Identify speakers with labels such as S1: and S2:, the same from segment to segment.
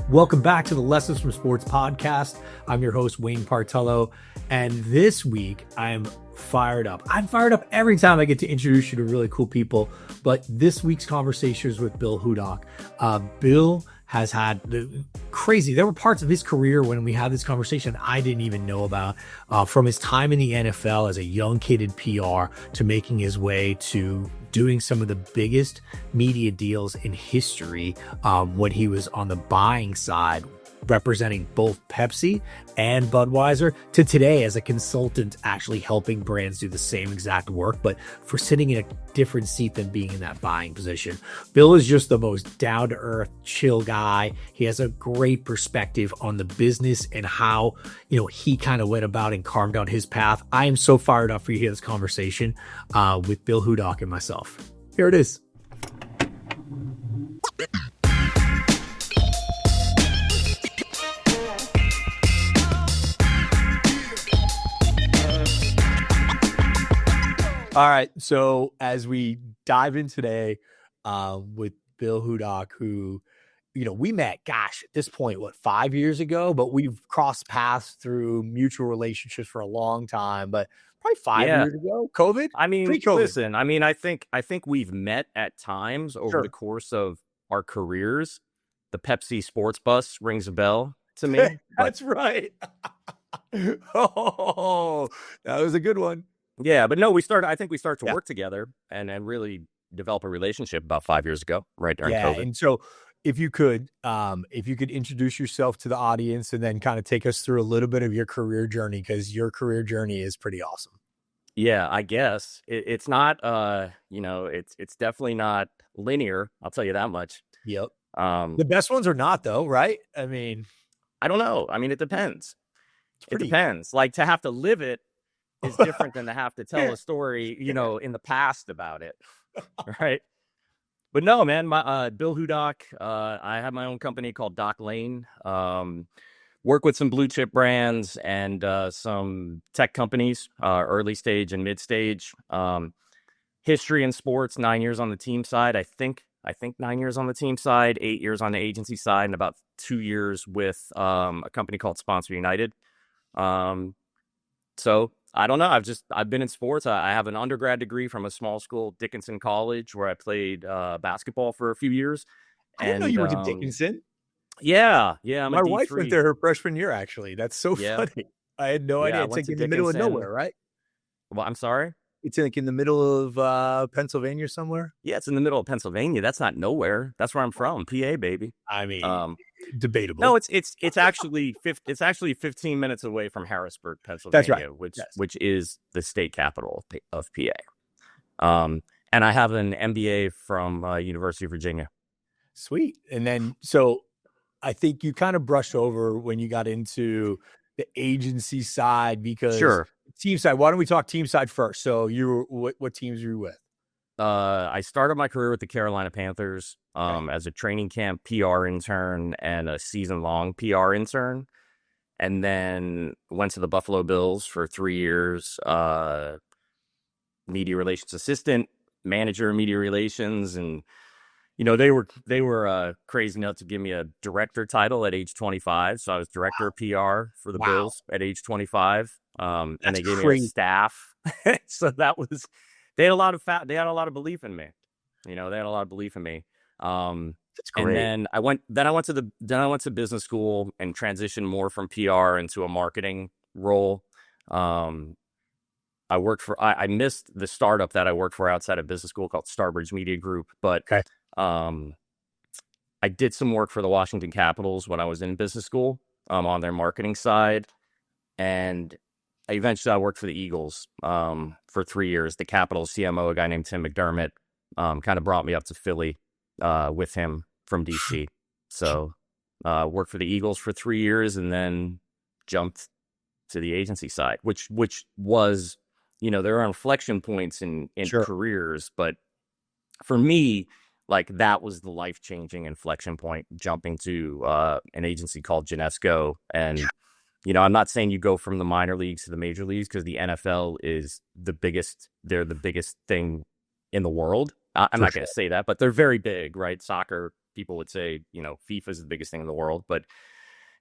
S1: Welcome back to the Lessons from Sports podcast. I'm your host, Wayne Partello. And this week, I'm fired up. I'm fired up every time I get to introduce you to really cool people. But this week's conversation is with Bill Hudock. Bill has had crazy. There were parts of his career when we had this conversation I didn't even know about, from his time in the NFL as a young kid in PR to making his way to doing some of the biggest media deals in history when he was on the buying side, representing both Pepsi and Budweiser, to today as a consultant actually helping brands do the same exact work, but for sitting in a different seat than being in that buying position. Bill is just the most down-to-earth, chill guy. He has a great perspective on the business and how, he kind of went about and carved out his path. I am so fired up for you to hear this conversation with Bill Hudock and myself. Here it is. All right. So as we dive in today with Bill Hudock, who, we met, at this point, 5 years ago, but we've crossed paths through mutual relationships for a long time, but probably 5 years ago, COVID. Pre-COVID.
S2: Listen, I think we've met at times over the course of our careers. The Pepsi sports bus rings a bell to me.
S1: That's right. Oh, that was a good one.
S2: Yeah, but no, I think we started to work together and really develop a relationship about 5 years ago, right during COVID.
S1: And so if you could introduce yourself to the audience and then kind of take us through a little bit of your career journey, because your career journey is pretty awesome.
S2: Yeah, I guess it's not, it's definitely not linear. I'll tell you that much.
S1: Yep. The best ones are not, though, right?
S2: I don't know. It depends. It depends. Like, to have to live it is different than to have to tell a story, in the past about it. Right. But no, man, my Bill Hudock, I have my own company called Doc Lane. Work with some blue chip brands and some tech companies, early stage and mid stage. History in sports, 9 years on the team side. I think 9 years on the team side, 8 years on the agency side, and about 2 years with a company called Sponsor United. So I don't know. I've been in sports. I have an undergrad degree from a small school, Dickinson College, where I played basketball for a few years.
S1: I didn't know you went to Dickinson.
S2: Yeah.
S1: My wife went there her freshman year, actually. That's so funny. I had no idea. It's like in the middle of nowhere, right?
S2: Well, I'm sorry?
S1: It's like in the middle of Pennsylvania somewhere?
S2: Yeah, it's in the middle of Pennsylvania. That's not nowhere. That's where I'm from, PA, baby.
S1: Debatable.
S2: No, it's actually 15 minutes away from Harrisburg, Pennsylvania.
S1: That's right.
S2: Which is the state capital of PA. And I have an MBA from University of Virginia.
S1: Sweet. And then, so I think you kind of brushed over when you got into the agency side, because team side. Why don't we talk team side first? So what teams are you with?
S2: I started my career with the Carolina Panthers as a training camp PR intern and a season-long PR intern, and then went to the Buffalo Bills for 3 years, media relations assistant, manager of media relations, and they were crazy enough to give me a director title at age 25. So I was director of PR for the Bills at age 25, and they gave me a staff. So they had a lot of belief in me. They had a lot of belief in me.
S1: That's great.
S2: And then I went to business school and transitioned more from PR into a marketing role. I missed the startup that I worked for outside of business school called Starbridge Media Group, but I did some work for the Washington Capitals when I was in business school, on their marketing side. And eventually I worked for the Eagles for 3 years. The Capitals CMO, a guy named Tim McDermott, kind of brought me up to Philly with him from DC. So worked for the Eagles for 3 years and then jumped to the agency side, which was, there are inflection points in careers. But for me, like, that was the life-changing inflection point, jumping to an agency called Genesco. And I'm not saying you go from the minor leagues to the major leagues, because the NFL is they're the biggest thing in the world I'm
S1: For
S2: not going to
S1: sure.
S2: say that, but they're very big, right? Soccer, people would say, FIFA is the biggest thing in the world, but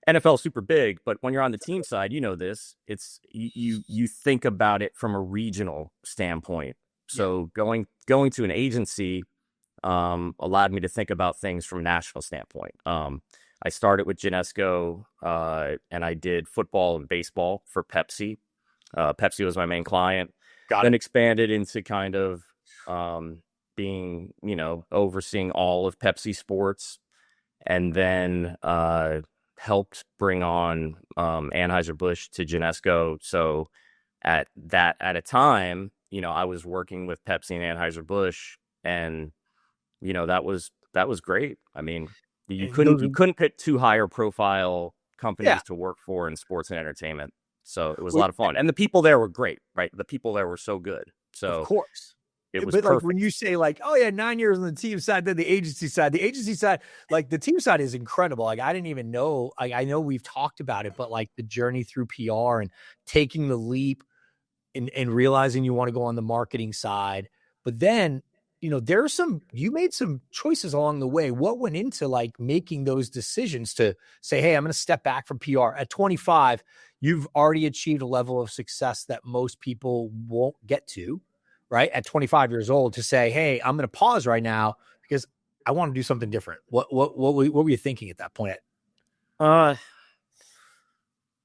S2: NFL is super big. But when you're on the team side, this, it's you think about it from a regional standpoint.
S1: Yeah.
S2: So going to an agency allowed me to think about things from a national standpoint. I started with Genesco, and I did football and baseball for Pepsi. Pepsi was my main client.
S1: Got
S2: Then
S1: it.
S2: expanded into kind of being, overseeing all of Pepsi sports, and then helped bring on Anheuser-Busch to Genesco. So at a time, I was working with Pepsi and Anheuser-Busch, and that was great. I mean, you
S1: And
S2: couldn't
S1: those
S2: you
S1: are,
S2: couldn't pick two higher profile
S1: yeah,
S2: companies to work for in sports and entertainment. So it was a lot of fun. And the people there were great, right? The people there were so good.
S1: of
S2: So
S1: course.
S2: it was
S1: But like when
S2: perfect.
S1: you say like, oh yeah, 9 years on the team side, then the agency side, like the team side is incredible. Like I didn't even know, I know we've talked about it, but like the journey through PR and taking the leap and realizing you want to go on the marketing side. But then, you made some choices along the way. What went into like making those decisions to say, hey, I'm going to step back from PR at 25? You've already achieved a level of success that most people won't get to, right? At 25 years old, to say, hey, I'm going to pause right now because I want to do something different. What were you thinking at that point?
S2: Uh,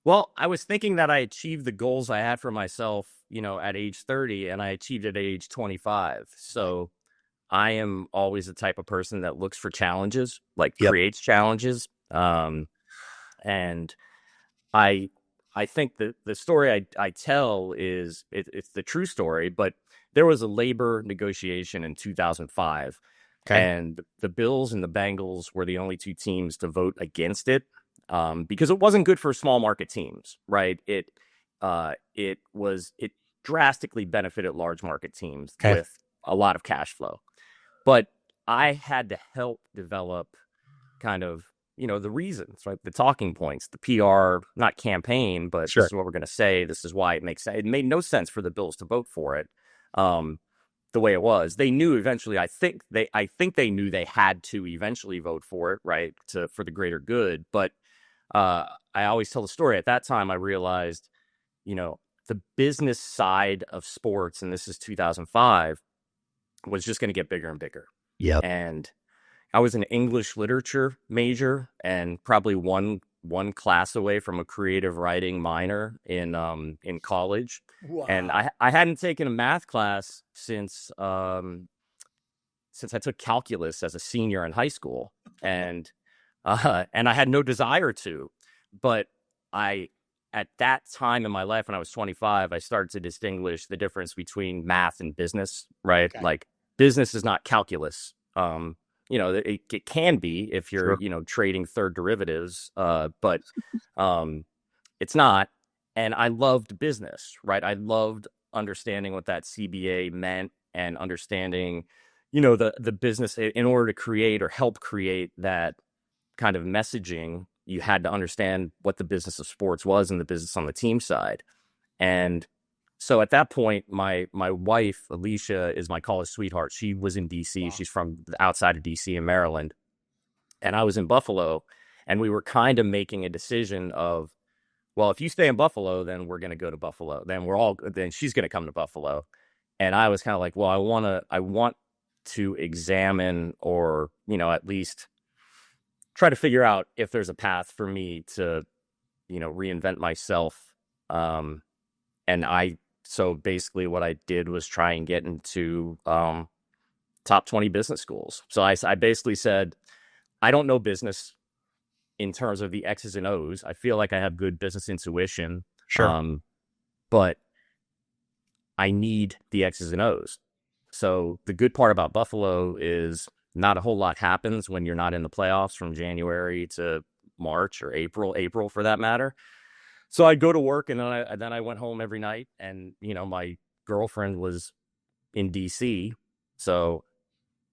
S2: well, I was thinking that I achieved the goals I had for myself, at age 30, and I achieved it at age 25.
S1: Right.
S2: So I am always the type of person that looks for challenges, like
S1: Yep.
S2: creates challenges. And I I think that the story I tell is it's the true story, but there was a labor negotiation in 2005,
S1: Okay.
S2: and the Bills and the Bengals were the only two teams to vote against it, because it wasn't good for small market teams, right? It drastically benefited large market teams
S1: Okay.
S2: with a lot of cash flow, but I had to help develop kind of the reasons, right? The talking points, the PR, not campaign, but this
S1: Sure.
S2: is what we're going to say. This is why it makes sense. It made no sense for the Bills to vote for it, the way it was. They knew eventually. I think they knew they had to eventually vote for it, right, for the greater good. But I always tell the story. At that time, I realized, you know, the business side of sports, and this is 2005, was just going to get bigger and bigger.
S1: Yep.
S2: And I was an English literature major and probably one class away from a creative writing minor in college. And
S1: Wow.
S2: I hadn't taken a math class since I took calculus as a senior in high school, and I had no desire to. But I at that time in my life, when I was 25, I started to distinguish the difference between math and business, right?
S1: Okay.
S2: Like business is not calculus. It can be if you're,
S1: Sure.
S2: trading third derivatives, but it's not. And I loved business, right? I loved understanding what that CBA meant and understanding, the business in order to create or help create that kind of messaging. You had to understand what the business of sports was and the business on the team side. And so at that point, my wife, Alicia, is my college sweetheart. She was in DC.
S1: Wow.
S2: She's from the outside of DC in Maryland. And I was in Buffalo. And we were kind of making a decision of, well, if you stay in Buffalo, then we're going to go to Buffalo. Then she's going to come to Buffalo. And I was kind of like, well, I want to examine, or, at least try to figure out if there's a path for me to, reinvent myself. So basically what I did was try and get into top 20 business schools. So I basically said, I don't know business in terms of the X's and O's. I feel like I have good business intuition,
S1: Sure.
S2: but I need the X's and O's. So the good part about Buffalo is not a whole lot happens when you're not in the playoffs from January to March or April for that matter. So I'd go to work, and then I went home every night, and my girlfriend was in DC, so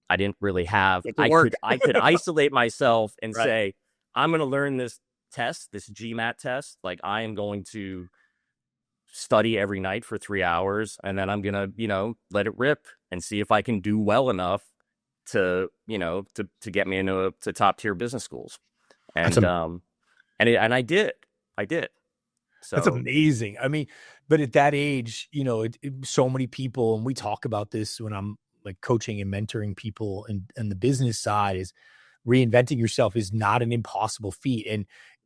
S2: I didn't really have.
S1: Get to
S2: I
S1: work.
S2: could isolate myself and
S1: Right.
S2: say, I'm going to learn this test, this GMAT test. Like I am going to study every night for 3 hours, and then I'm gonna, let it rip and see if I can do well enough to, to get me into to top tier business schools.
S1: That's
S2: And and I did.
S1: That's
S2: So
S1: amazing. I mean, but at that age, so many people, and we talk about this when I'm like coaching and mentoring people and the business side is reinventing yourself is not an impossible feat and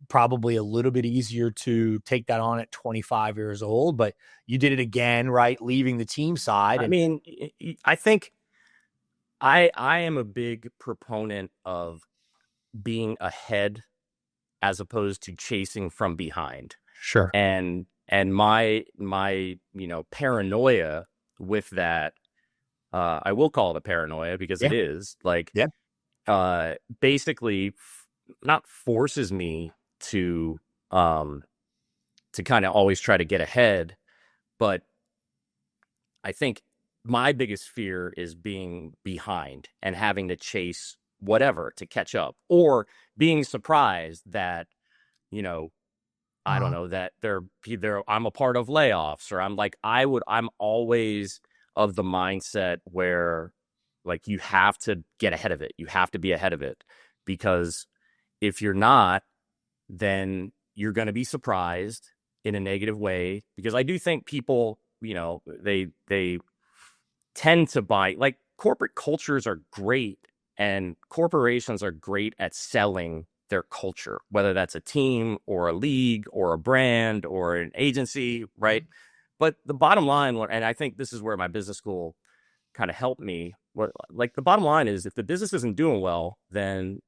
S1: probably a little bit easier to take that on at 25 years old, but you did it again, right? Leaving the team side
S2: I
S1: and
S2: mean, I think I am a big proponent of being ahead as opposed to chasing from behind.
S1: sure.
S2: And my paranoia with that, I will call it a paranoia because it
S1: Yeah.
S2: is like
S1: Yeah.
S2: basically not forces me to um to kind of always try to get ahead, but I think my biggest fear is being behind and having to chase whatever to catch up, or being surprised that, you know, I don't
S1: Uh-huh.
S2: know, that I'm a part of layoffs, or I'm always of the mindset where like you have to get ahead of it. You have to be ahead of it, because if you're not, then you're going to be surprised in a negative way. Because I do think people, they tend to buy, like, corporate cultures are great, and corporations are great at selling their culture, whether that's a team or a league or a brand or an agency, right? But the bottom line, and I think this is where my business school kind of helped me, like, the bottom line is, if the business isn't doing well, then,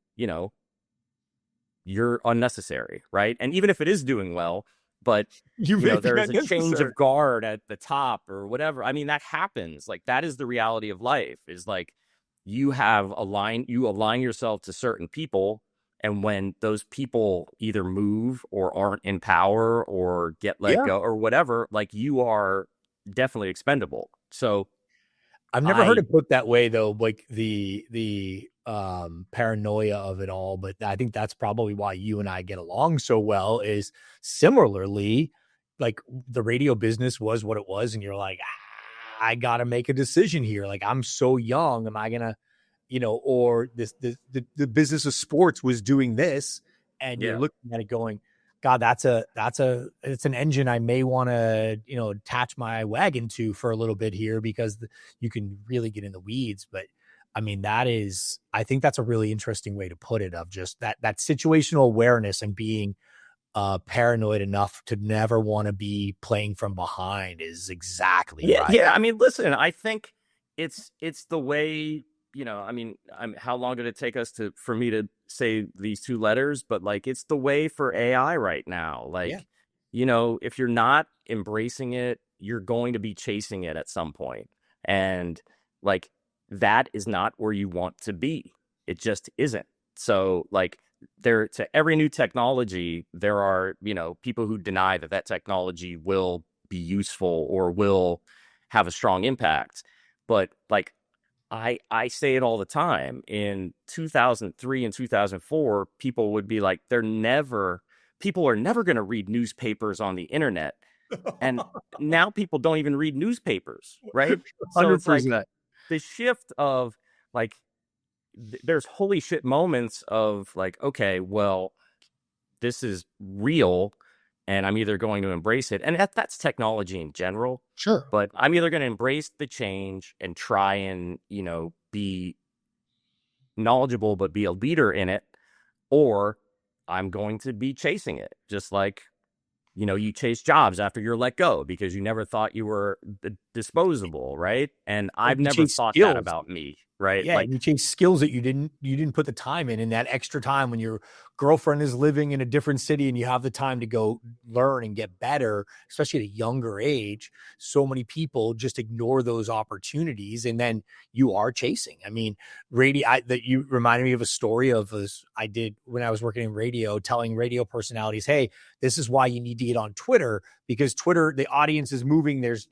S2: you're unnecessary, right? And even if it is doing well, but
S1: You may be
S2: there's a change
S1: unnecessary.
S2: of guard at the top or whatever. I mean, that happens. Like, that is the reality of life, is like you align yourself to certain people, and when those people either move or aren't in power or get let
S1: Yeah.
S2: go or whatever, like, you are definitely expendable. So
S1: I've never heard
S2: I
S1: it put that way though, like the paranoia of it all, but I think that's probably why you and I get along so well is similarly, like the radio business was what it was and you're like, I got to make a decision here. Like I'm so young, am I going to, or the business of sports was doing this and you're
S2: Yeah.
S1: looking at it going, God, it's an engine I may want to, attach my wagon to for a little bit here because you can really get in the weeds. But I mean, I think that's a really interesting way to put it, of just that situational awareness and being paranoid enough to never want to be playing from behind is exactly
S2: Yeah,
S1: right.
S2: yeah. I mean, listen, I think it's the way, I mean, how long did it take us for me to say these two letters? But like, it's the way for AI right now.
S1: Yeah.
S2: Like, if you're not embracing it, you're going to be chasing it at some point. And like, that is not where you want to be. It just isn't. So like, to every new technology, there are, people who deny that technology will be useful or will have a strong impact. But like, I say it all the time. In 2003 and 2004, people would be like, people are never going to read newspapers on the internet. And now people don't even read newspapers, right? So it's like
S1: 100%.
S2: the shift of like, there's holy shit moments of like, okay, well, this is real, and I'm either going to embrace it. And that's technology in general,
S1: Sure.
S2: but I'm either going to embrace the change and try and, be knowledgeable, but be a leader in it, or I'm going to be chasing it. Just like, you chase jobs after you're let go because you never thought you were disposable, right? And
S1: And
S2: I've
S1: you
S2: never
S1: chase
S2: thought that
S1: skills.
S2: about me, right?
S1: Yeah, and
S2: Like,
S1: you chase skills that you didn't put the time in, and that extra time when your girlfriend is living in a different city and you have the time to go learn and get better, especially at a younger age. So many people just ignore those opportunities, and then you are chasing. I mean, that you reminded me of a story of this I did when I was working in radio, telling radio personalities, "Hey, this is why you need to get on Twitter because Twitter, the audience is moving. There's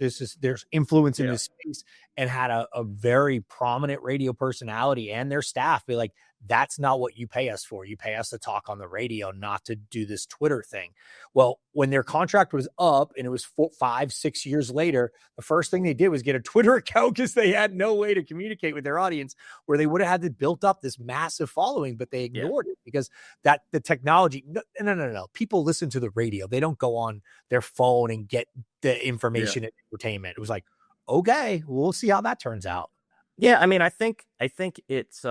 S1: influence in
S2: yeah,
S1: this space." and had a very prominent radio personality and their staff be like, that's not what you pay us for. You pay us to talk on the radio, not to do this Twitter thing. Well, when their contract was up and it was 5, 6 years later, the first thing they did was get a Twitter account because they had no way to communicate with their audience, where they would have had to build up this massive following, but they ignored it because that the technology, no. People listen to the radio. They don't go on their phone and get the information and entertainment. It was like, okay, we'll see how that turns out.
S2: Yeah, I mean, I think it's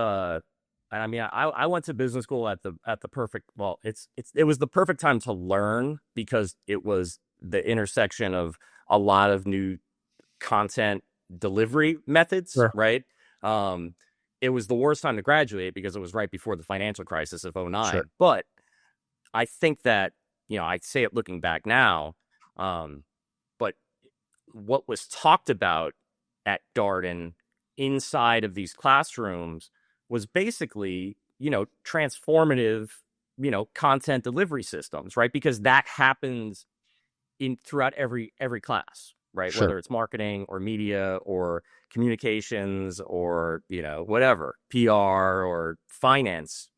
S2: I mean, I went to business school at the perfect, well, it was the perfect time to learn, because it was the intersection of a lot of new content delivery methods,
S1: Sure.
S2: right? It was the worst time to graduate because it was right before the financial crisis of 2009.
S1: Sure.
S2: But I think that, I say it looking back now, but what was talked about at Darden inside of these classrooms was basically, transformative, content delivery systems, right? Because that happens throughout every class, right?
S1: Sure.
S2: Whether it's marketing or media or communications or, whatever, PR or finance,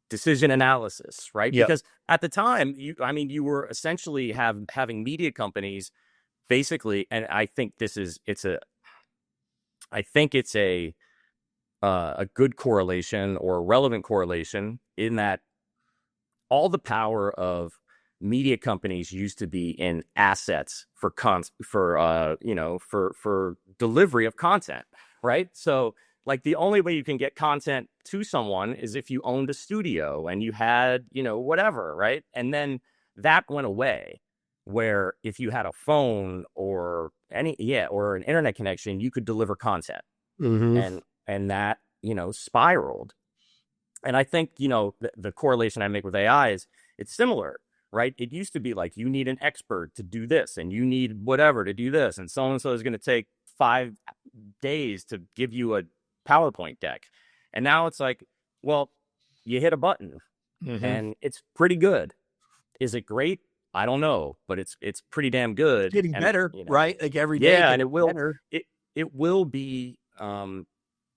S2: decision analysis, right?
S1: Yep.
S2: Because at the time, you were essentially having media companies basically, and I think it's a good correlation or a relevant correlation, in that all the power of media companies used to be in assets for delivery of content, right? So like the only way you can get content to someone is if you owned a studio and you had, whatever, right? And then that went away, where if you had a phone or or an internet connection, you could deliver content.
S1: Mm-hmm.
S2: And that, spiraled. And I think, the correlation I make with AI is it's similar, right? It used to be like, you need an expert to do this, and you need whatever to do this, and so is going to take 5 days to give you a PowerPoint deck. And now it's like, well, you hit a button and it's pretty good. Is it great? I don't know, but it's pretty damn good.
S1: Getting better, right? Like every day.
S2: Yeah, and it will
S1: better.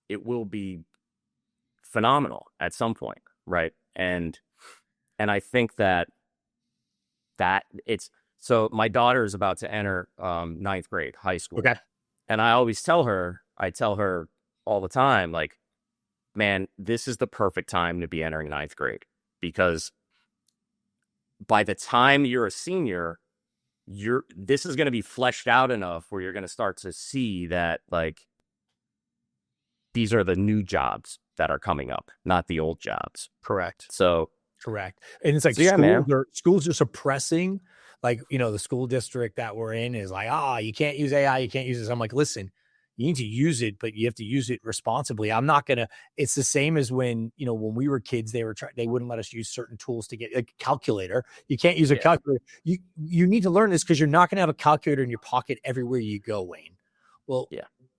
S2: it will be phenomenal at some point, right? And I think that it's, so my daughter is about to enter 9th grade high school.
S1: Okay.
S2: And I tell her all the time, like, man, this is the perfect time to be entering 9th grade, because by the time you're a senior, this is going to be fleshed out enough where you're going to start to see that, like, these are the new jobs that are coming up, not the old jobs.
S1: Correct.
S2: So
S1: correct. And it's like, schools are suppressing, like, the school district that we're in is like, you can't use AI, you can't use this. I'm like, listen, you need to use it, but you have to use it responsibly. I'm not going to, it's the same as when we were kids, they wouldn't let us use certain tools to get a calculator. You can't use a calculator. You need to learn this, because you're not going to have a calculator in your pocket everywhere you go, Wayne. Well,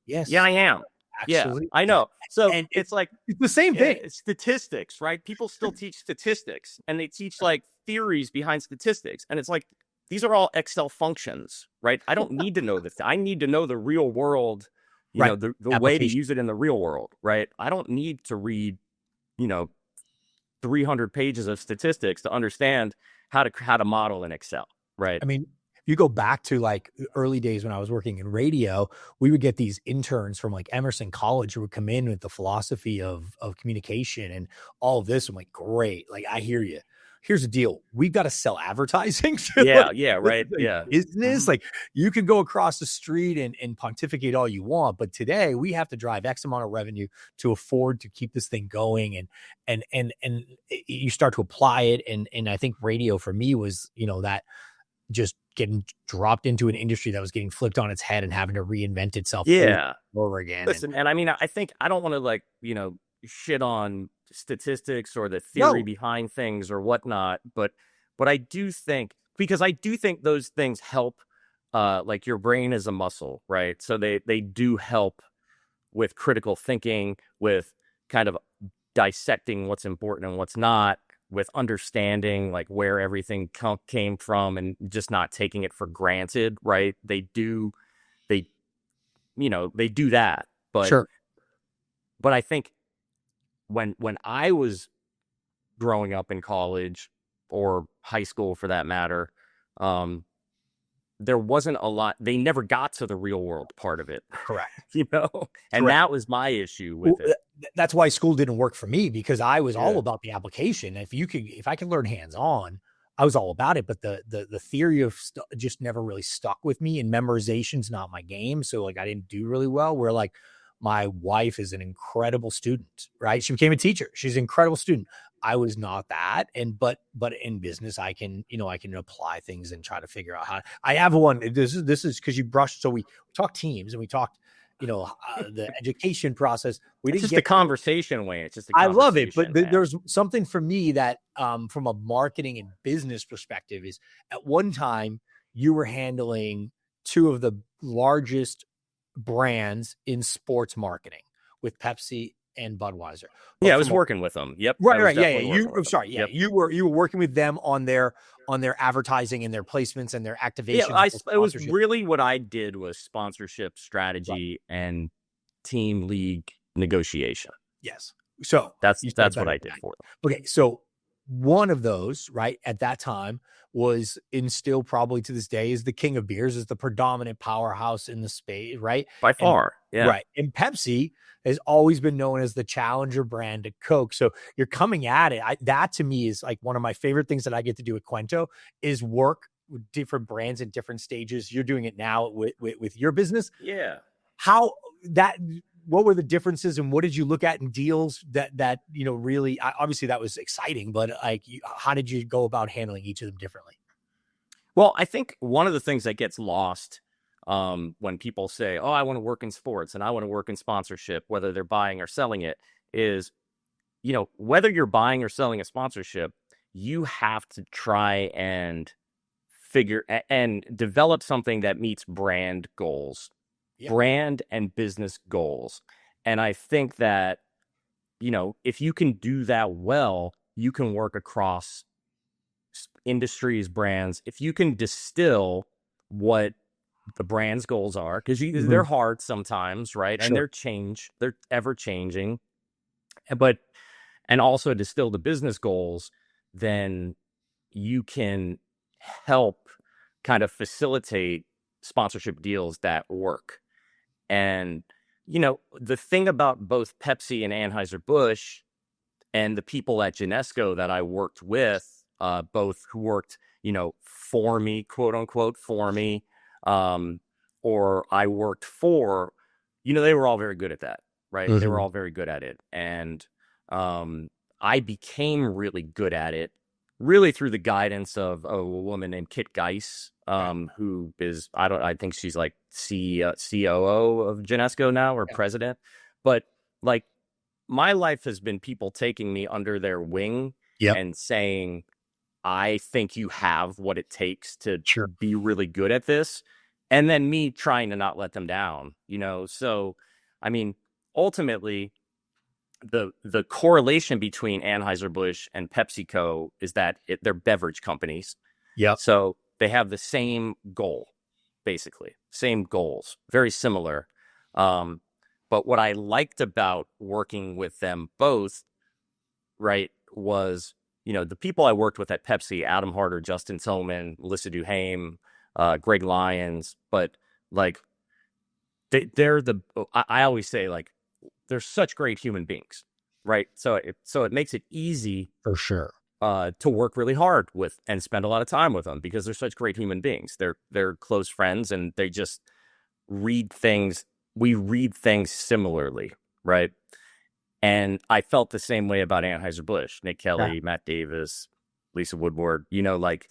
S1: yes.
S2: Yeah, I am.
S1: Actually.
S2: Yeah, I know. So
S1: and
S2: it's like,
S1: it's the same thing.
S2: It's statistics, right? People still teach statistics, and they teach like theories behind statistics. And it's like, these are all Excel functions, right? I don't need to know this. I need to know the real world, the way to use it in the real world, right? I don't need to read, 300 pages of statistics to understand how to model in Excel, right?
S1: I mean, you go back to like early days when I was working in radio, we would get these interns from like Emerson College who would come in with the philosophy of communication and all of this. I'm like, great. Like, I hear you. Here's the deal. We've got to sell advertising. Business. Like, you can go across the street and pontificate all you want, but today we have to drive X amount of revenue to afford to keep this thing going. And you start to apply it. And I think radio for me was, that just getting dropped into an industry that was getting flipped on its head and having to reinvent itself over again.
S2: Listen, and I mean, I think I don't want to, like, shit on statistics or the theory behind things or whatnot, but I do think, because I do think those things help, like, your brain is a muscle, right? So they do help with critical thinking, with kind of dissecting what's important and what's not, with understanding like where everything came from and just not taking it for granted, right? They they do that. But
S1: Sure.
S2: I think when I was growing up in college or high school for that matter, there wasn't a lot. They never got to the real world part of it,
S1: Correct.
S2: and
S1: Correct.
S2: that was my issue
S1: Well,
S2: with it.
S1: that's why school didn't work for me, because I was all
S2: Yeah.
S1: about the application. If I could learn hands on, I was all about it. But the theory of just never really stuck with me, and memorization's not my game. So like I didn't do really well. Where like my wife is an incredible student, right? She became a teacher. She's an incredible student. I was not that. But in business, I can apply things and try to figure out how. I have one. This is because you brushed. So we talked teams and we talked, the education process. We
S2: It's
S1: didn't
S2: just
S1: get
S2: a conversation, Wayne. It's just a
S1: I love it, but
S2: conversation, man.
S1: there's something for me that, from a marketing and business perspective, is at one time you were handling two of the largest brands in sports marketing with Pepsi and Budweiser. But
S2: Yeah, I was
S1: from a
S2: working with them. Yep. I
S1: Right,
S2: was
S1: right, yeah, yeah.
S2: definitely working
S1: I'm
S2: with them.
S1: sorry, yeah.
S2: Yep.
S1: You were working with them on their advertising and their placements and their
S2: Yeah,
S1: activations and
S2: it was
S1: sponsorship.
S2: really what I did was sponsorship
S1: Right.
S2: strategy and team league negotiation.
S1: Yes. So
S2: That's
S1: you said it
S2: what
S1: better
S2: I
S1: than
S2: did
S1: I
S2: for them.
S1: Okay, so one of those, right, at that time was, and still probably to this day, is the king of beers, is the predominant powerhouse in the space, right?
S2: By
S1: And
S2: far. Yeah.
S1: right. And Pepsi has always been known as the challenger brand to Coke. So you're coming at it. That to me is like one of my favorite things that I get to do at Quento, is work with different brands in different stages. You're doing it now with your business.
S2: Yeah.
S1: How what were the differences, and what did you look at in deals that really, obviously that was exciting, but like how did you go about handling each of them differently?
S2: Well, I think one of the things that gets lost when people say, "Oh, I want to work in sports and I want to work in sponsorship," whether they're buying or selling it, is whether you're buying or selling a sponsorship, you have to try and figure and develop something that meets brand goals,
S1: Yeah.
S2: brand and business goals. And I think that, if you can do that well, you can work across industries, brands. If you can distill what the brand's goals are, because they're hard sometimes, right? And
S1: Sure.
S2: they're ever changing. But and also distill the business goals, then you can help kind of facilitate sponsorship deals that work. And, the thing about both Pepsi and Anheuser-Busch and the people at Genesco that I worked with, both who worked, for me, quote unquote, for me, or I worked for, they were all very good at that, right? They were all very good at it. And I became really good at it, really through the guidance of a woman named Kit Geis, who is, I think she's like COO of Genesco now, or president. But like, my life has been people taking me under their wing and saying, I think you have what it takes to be really good at this. And then me trying to not let them down, So, I mean, ultimately, the correlation between Anheuser-Busch and PepsiCo is that they're beverage companies.
S1: Yep.
S2: So they have the same goal, basically. Same goals. Very similar. But what I liked about working with them both, right, was, the people I worked with at Pepsi, Adam Harder, Justin Tillman, Melissa Duhame, Greg Lyons, but like I always say, like, they're such great human beings, right? So it makes it easy
S1: For sure.
S2: to work really hard with and spend a lot of time with them, because they're such great human beings. They're close friends, and they just read things. We read things similarly, right? And I felt the same way about Anheuser-Busch, Nick Kelly, Matt Davis, Lisa Woodward, like,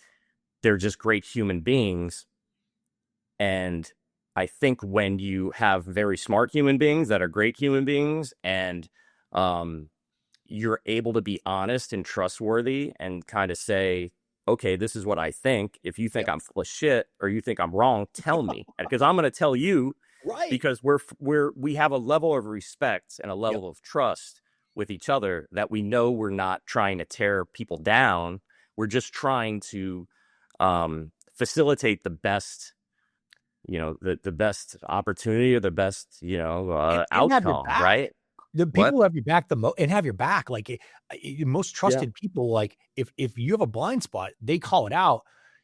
S2: they're just great human beings. And I think when you have very smart human beings that are great human beings, and you're able to be honest and trustworthy and kind of say, okay, this is what I think. If you think I'm full of shit or you think I'm wrong, tell me, because I'm going to tell you.
S1: Right.
S2: Because we have a level of respect and a level of trust with each other that we know we're not trying to tear people down. We're just trying to facilitate the best the best opportunity or the best,
S1: and have your
S2: outcome,
S1: back.
S2: right?
S1: The
S2: What?
S1: people who have your back and have your back, like most
S2: Yeah.
S1: trusted people, like if you have a blind spot, they call it out.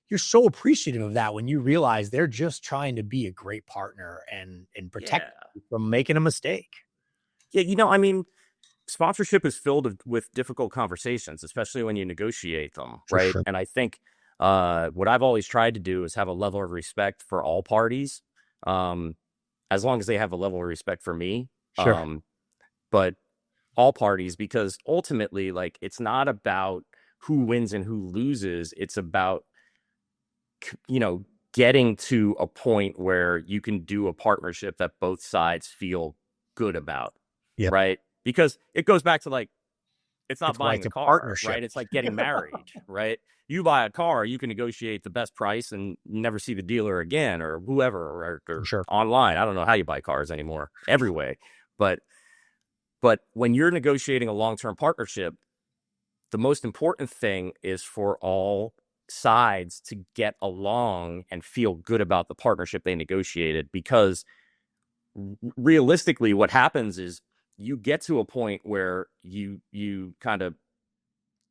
S1: You're so appreciative of that when you realize they're just trying to be a great partner and protect
S2: Yeah.
S1: you from making a mistake.
S2: Yeah. I mean, sponsorship is filled with difficult conversations, especially when you negotiate them,
S1: For
S2: right?
S1: sure.
S2: And I think what I've always tried to do is have a level of respect for all parties, um, as long as they have a level of respect for me.
S1: Sure.
S2: But all parties, because ultimately, like, it's not about who wins and who loses. It's about, you know, getting to a point where you can do a partnership that both sides feel good about,
S1: Yep.
S2: right? Because it goes back to, like, it's not
S1: It's why
S2: buying
S1: it's
S2: a
S1: a
S2: car,
S1: partnership.
S2: right? It's like getting married, right? You buy a car, you can negotiate the best price and never see the dealer again, or whoever,
S1: For
S2: or
S1: sure.
S2: online. I don't know how you buy cars anymore, every way. But when you're negotiating a long-term partnership, the most important thing is for all sides to get along and feel good about the partnership they negotiated, because realistically what happens is you get to a point where you kind of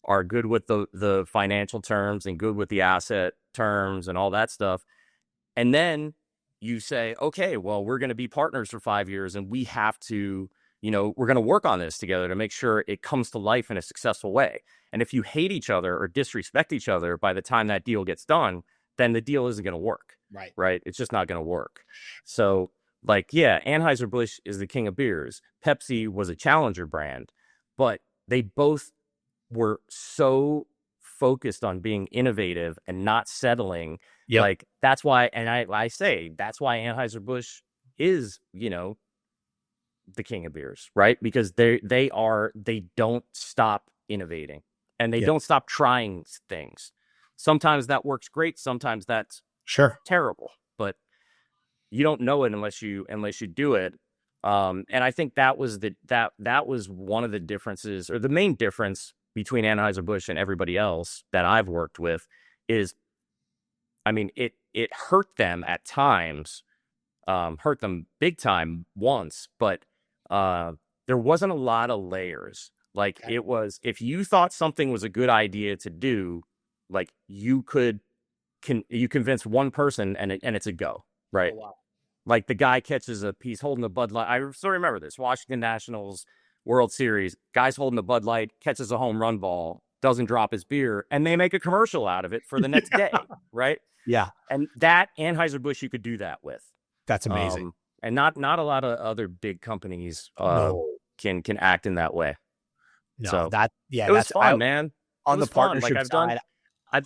S2: are good with the financial terms and good with the asset terms and all that stuff, and then you say, okay, well, we're going to be partners for 5 years, and we have to, we're going to work on this together to make sure it comes to life in a successful way. And if you hate each other or disrespect each other by the time that deal gets done, then the deal isn't going to work.
S1: Right.
S2: Right? It's just not going to work. So, like, yeah, Anheuser-Busch is the king of beers. Pepsi was a challenger brand, but they both were so focused on being innovative and not settling.
S1: Yep.
S2: Like, that's why, and I say that's why Anheuser-Busch is, the king of beers, right? Because they don't stop innovating, and they
S1: Yep.
S2: don't stop trying things. Sometimes that works great, sometimes that's
S1: Sure.
S2: terrible, but you don't know it unless you do it. And I think that was that was one of the differences, or the main difference between Anheuser-Busch and everybody else that I've worked with is, I mean, it hurt them at times, hurt them big time once, but there wasn't a lot of layers. Like,
S1: Okay.
S2: it was, if you thought something was a good idea to do, like, you convince one person and it's a go,
S1: Oh
S2: right?
S1: wow.
S2: Like, the guy catches a piece holding a Bud Light. I still remember this Washington Nationals World Series. Guy's holding a Bud Light, catches a home run ball, doesn't drop his beer, and they make a commercial out of it for the next day, right?
S1: Yeah.
S2: And that Anheuser-Busch, you could do that with.
S1: That's amazing.
S2: And not a lot of other big companies
S1: No.
S2: can act in that way.
S1: No.
S2: So
S1: That yeah.
S2: it was
S1: That's I
S2: fun, man. It
S1: on the
S2: was fun. Like,
S1: partnership side.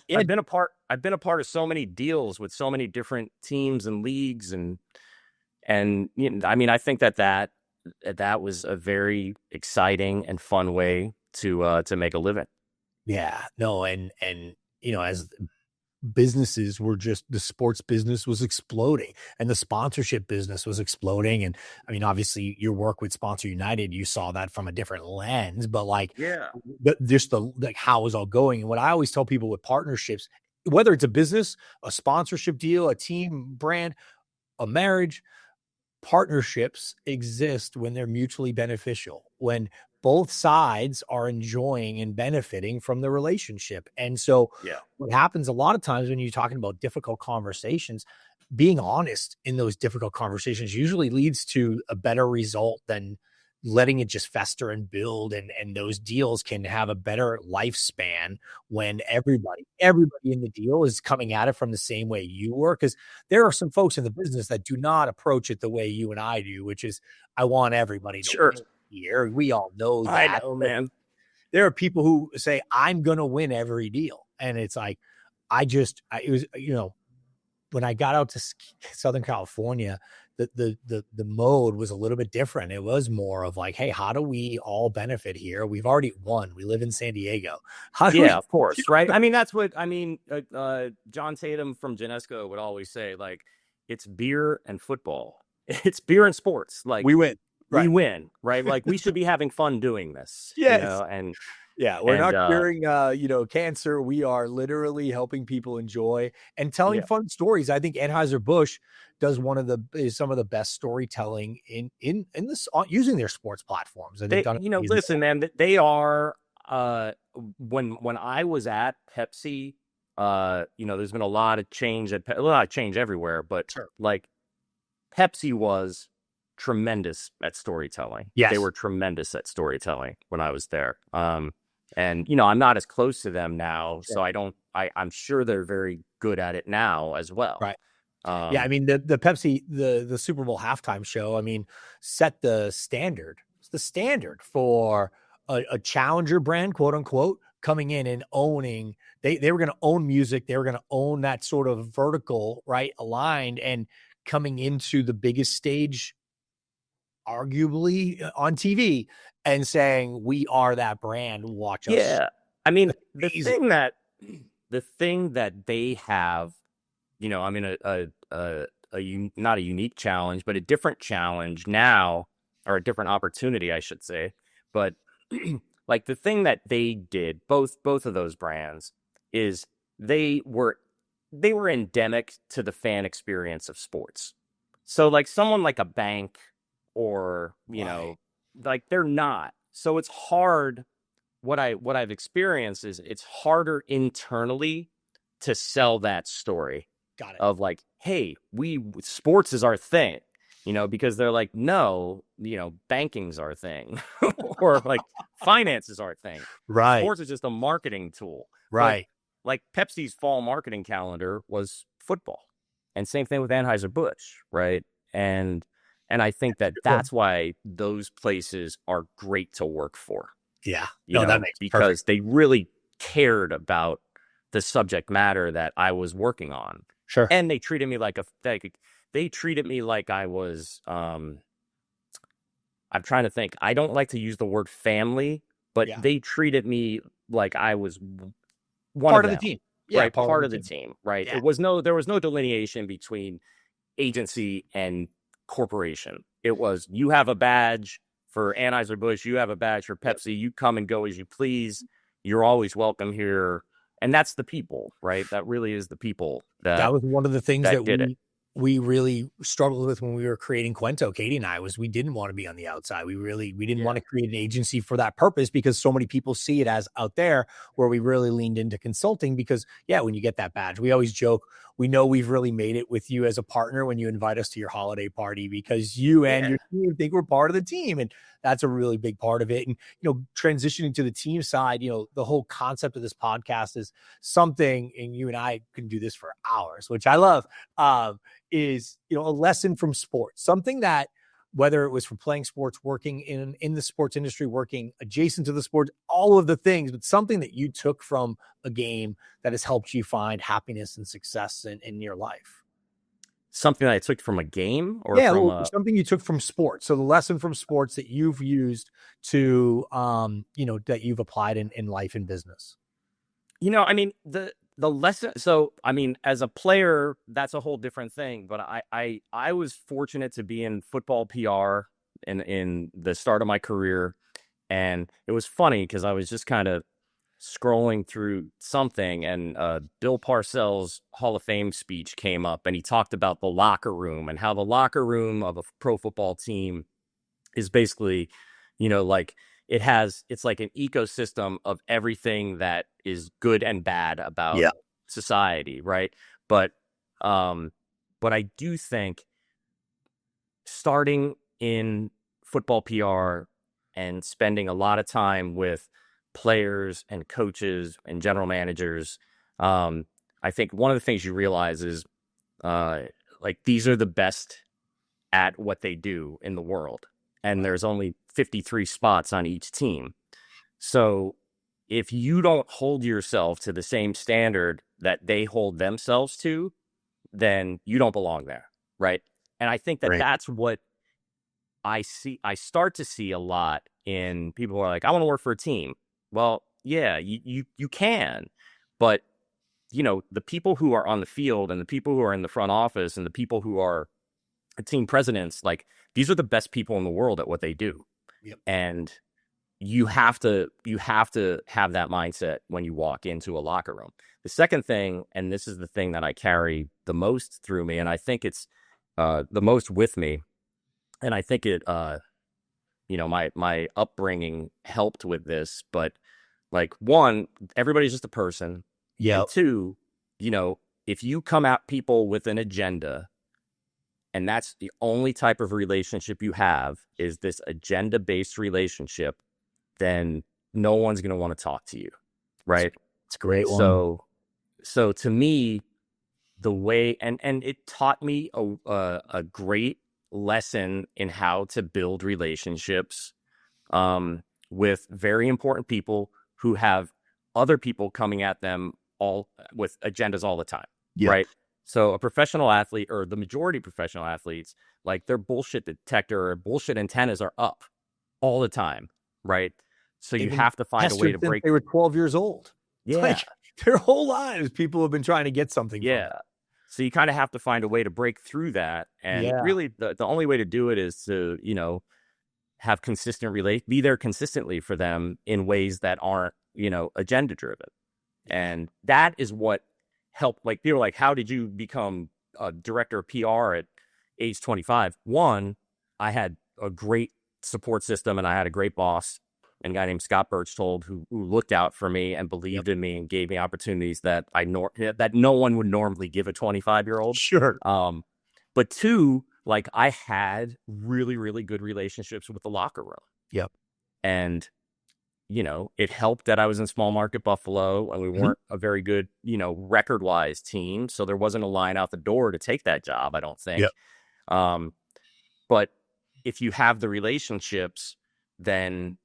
S1: Yeah.
S2: I've been a part of so many deals with so many different teams and leagues, and I mean, I think that was a very exciting and fun way to make a living.
S1: Yeah. No. And as businesses were just the sports business was exploding and the sponsorship business was exploding. And I mean, obviously your work with Sponsor United, you saw that from a different lens, but like
S2: Yeah.
S1: just the like how it was all going. And what I always tell people with partnerships, whether it's a business, a sponsorship deal, a team brand, a marriage, partnerships exist when they're mutually beneficial, when both sides are enjoying and benefiting from the relationship. And so
S2: Yeah.
S1: what happens a lot of times when you're talking about difficult conversations, being honest in those difficult conversations usually leads to a better result than letting it just fester and build. And those deals can have a better lifespan when everybody in the deal is coming at it from the same way you were. Because there are some folks in the business that do not approach it the way you and I do, which is I want everybody to
S2: Sure.
S1: win here. We all know
S2: I
S1: that.
S2: know, man.
S1: There are people who say, I'm going to win every deal. And it's like, it was, when I got out to Southern California, the mode was a little bit different. It was more of like, hey, how do we all benefit here? We've already won. We live in San Diego.
S2: Yeah, of course, right? I mean, that's what I mean. John Tatum from Genesco would always say, like, it's beer and football. It's beer and sports. Like,
S1: we win.
S2: we
S1: Right.
S2: win, right? Like we should be having fun doing this,
S1: Yes.
S2: and
S1: Yeah, we're
S2: and
S1: not curing, cancer. We are literally helping people enjoy and telling
S2: yeah,
S1: fun stories. I think Anheuser-Busch does some of the best storytelling in this using their sports platforms, and they've
S2: they,
S1: done it amazing.
S2: listen, man, they are. When I was at Pepsi, there's been a lot of change a lot of change everywhere, but
S1: Sure.
S2: like Pepsi was tremendous at storytelling. They
S1: Yes.
S2: were tremendous at storytelling when I was there. And I'm not as close to them now,
S1: Sure.
S2: so I don't. I'm sure they're very good at it now as well.
S1: Right. Yeah, I
S2: Um,
S1: mean the Pepsi the Super Bowl halftime show, I mean, set the standard. It's the standard for a challenger brand, quote unquote, coming in and owning. They were going to own music. They were going to own that sort of vertical, right, aligned, and coming into the biggest stage, arguably on TV, and saying we are that brand. Watch us.
S2: yeah, I mean
S1: Amazing.
S2: the thing that they have, I mean not a unique challenge, but a different challenge now, or a different opportunity, I should say. But like the thing that they did, both of those brands, is they were they were endemic to the fan experience of sports. So like someone like a bank, or
S1: Right.
S2: like they're not. So it's hard. What I've experienced is it's harder internally to sell that story
S1: Got it.
S2: of like, hey, we sports is our thing, because they're like, no, banking's our thing, or like finance is our thing.
S1: Right.
S2: Sports is just a marketing tool. But
S1: Right.
S2: like Pepsi's fall marketing calendar was football, and same thing with Anheuser-Busch, right? And I think that
S1: Good point.
S2: that's why those places are great to work for,
S1: Yeah. No, that makes perfect.
S2: because they really cared about the subject matter that I was working on.
S1: Sure.
S2: And they treated me like they treated me like I was, I'm trying to think. I don't like to use the word family, but
S1: Yeah.
S2: they treated me like I was one of
S1: Part of the
S2: them,
S1: team. Yeah,
S2: right?
S1: part of
S2: Part
S1: the
S2: of the
S1: team.
S2: team, right?
S1: Yeah.
S2: There was no delineation between agency and corporation. It was, you have a badge for Anheuser-Busch, you have a badge for
S1: Yep.
S2: Pepsi, you come and go as you please. You're always welcome here. And that's the people, right? That really is the people
S1: That
S2: that
S1: was one of the things
S2: that
S1: that
S2: did it.
S1: we really struggled with when we were creating Cuento, Katie and I, was we didn't want to be on the outside. We didn't want
S2: Yeah.
S1: to create an agency for that purpose, because so many people see it as out there, where we really leaned into consulting. Because yeah, when you get that badge, we always joke, we know we've really made it with you as a partner when you invite us to your holiday party, because you and
S2: Yeah.
S1: your team think we're part of the team. And that's a really big part of it. And, transitioning to the team side, the whole concept of this podcast is something, and you and I can do this for hours, which I love. Is a lesson from sports, something that, whether it was from playing sports, working in the sports industry, working adjacent to the sport, all of the things, but something that you took from a game that has helped you find happiness and success in your life.
S2: Something that I took from a game, or
S1: Yeah,
S2: from
S1: well,
S2: a,
S1: something you took from sports. So the lesson from sports that you've used to, that you've applied in life and business.
S2: I mean, the lesson. So, I mean, as a player, that's a whole different thing. But I was fortunate to be in football PR in the start of my career, and it was funny because I was just kind of scrolling through something, and Bill Parcells' Hall of Fame speech came up, and he talked about the locker room and how the locker room of a pro football team is basically, like it's like an ecosystem of everything that is good and bad about
S1: Yeah.
S2: society, right? But um but I do think starting in football PR and spending a lot of time with players and coaches and general managers, I think one of the things you realize is, uh like, these are the best at what they do in the world. And
S1: Right.
S2: there's only 53 spots on each team. So if you don't hold yourself to the same standard that they hold themselves to, then you don't belong there. Right. And I think that
S1: Great.
S2: that's what I start to see a lot in people who are like, I want to work for a team. Well, yeah, you can, but the people who are on the field, and the people who are in the front office, and the people who are team presidents, like these are the best people in the world at what they do.
S1: Yep.
S2: And you have to have that mindset when you walk into a locker room. The second thing, and this is the thing that I carry the most through me, and I think it's the most with me, and I think it my upbringing helped with this, but like one, everybody's just a person. And
S1: Yep.
S2: two, if you come at people with an agenda and that's the only type of relationship you have is this agenda-based relationship, then no one's going to want to talk to you, right?
S1: It's a great one.
S2: So to me, the way and it taught me a great lesson in how to build relationships with very important people who have other people coming at them all with agendas all the time,
S1: Yeah.
S2: right? So a professional athlete, or the majority of professional athletes, like their bullshit detector or bullshit antennas are up all the time, right? So you have to find a way to break.
S1: They were 12 years old.
S2: Yeah.
S1: Like their whole lives, people have been trying to get something from
S2: Yeah.
S1: them.
S2: So you kind of have to find a way to break through that. And really the only way to do it is to, have be there consistently for them in ways that aren't, agenda driven. And that is what helped. Like people are like, how did you become a director of PR at age 25? One, I had a great support system and I had a great boss, and a guy named Scott Birchtold who looked out for me and believed in me and gave me opportunities that that no one would normally give a 25-year-old.
S1: Sure.
S2: But two, like I had really, really good relationships with the locker room.
S1: Yep.
S2: And, it helped that I was in small market Buffalo and we weren't a very good, record wise team. So there wasn't a line out the door to take that job, I don't think.
S1: Yep.
S2: But if you have the relationships, then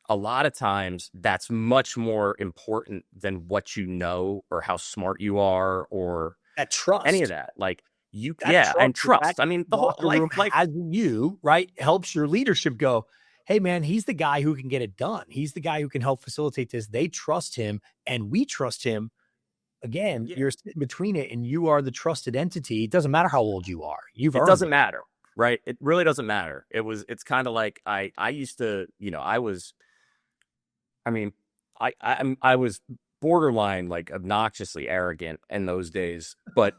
S2: a lot of times that's much more important than what you know or how smart you are or
S1: that trust.
S2: Any of that. Like and trust. I mean, the whole
S1: life has you, right? Helps your leadership go, hey man, he's the guy who can get it done. He's the guy who can help facilitate this. They trust him and we trust him. Again, you're sitting between it and you are the trusted entity. It doesn't matter how old you are. It
S2: doesn't matter, right? It really doesn't matter. It's kind of like I used to, I was borderline like obnoxiously arrogant in those days, but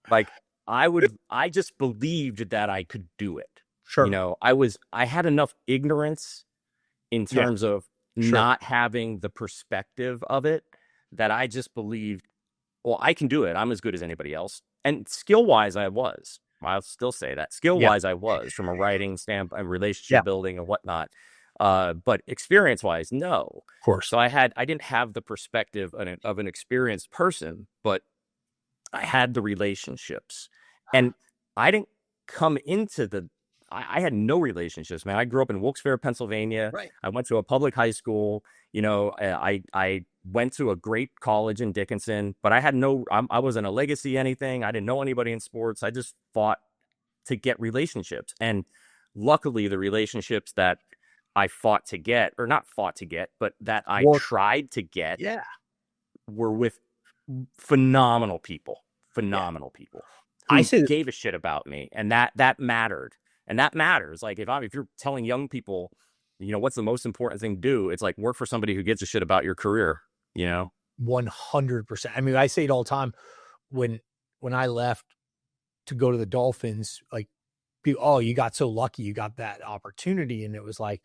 S2: like I just believed that I could do it.
S1: Sure.
S2: I had enough ignorance in terms of not having the perspective of it that I just believed, well, I can do it. I'm as good as anybody else. And skill wise, I'll still say that skill wise, I was from a writing standpoint, relationship building and whatnot. But experience wise, no.
S1: Of course.
S2: So I didn't have the perspective of an experienced person, but I had the relationships, and I didn't come into I had no relationships, man. I grew up in Wilkes-Barre, Pennsylvania.
S1: Right.
S2: I went to a public high school. I went to a great college in Dickinson, but I wasn't a legacy anything. I didn't know anybody in sports. I just fought to get relationships. And luckily the relationships that I fought to get, or not fought to get, but that I tried to get were with phenomenal people who gave a shit about me. And that mattered. And that matters. Like if you're telling young people, what's the most important thing to do? It's like work for somebody who gives a shit about your career,
S1: 100%. I mean, I say it all the time when I left to go to the Dolphins, like, people, you got so lucky, you got that opportunity. And it was like,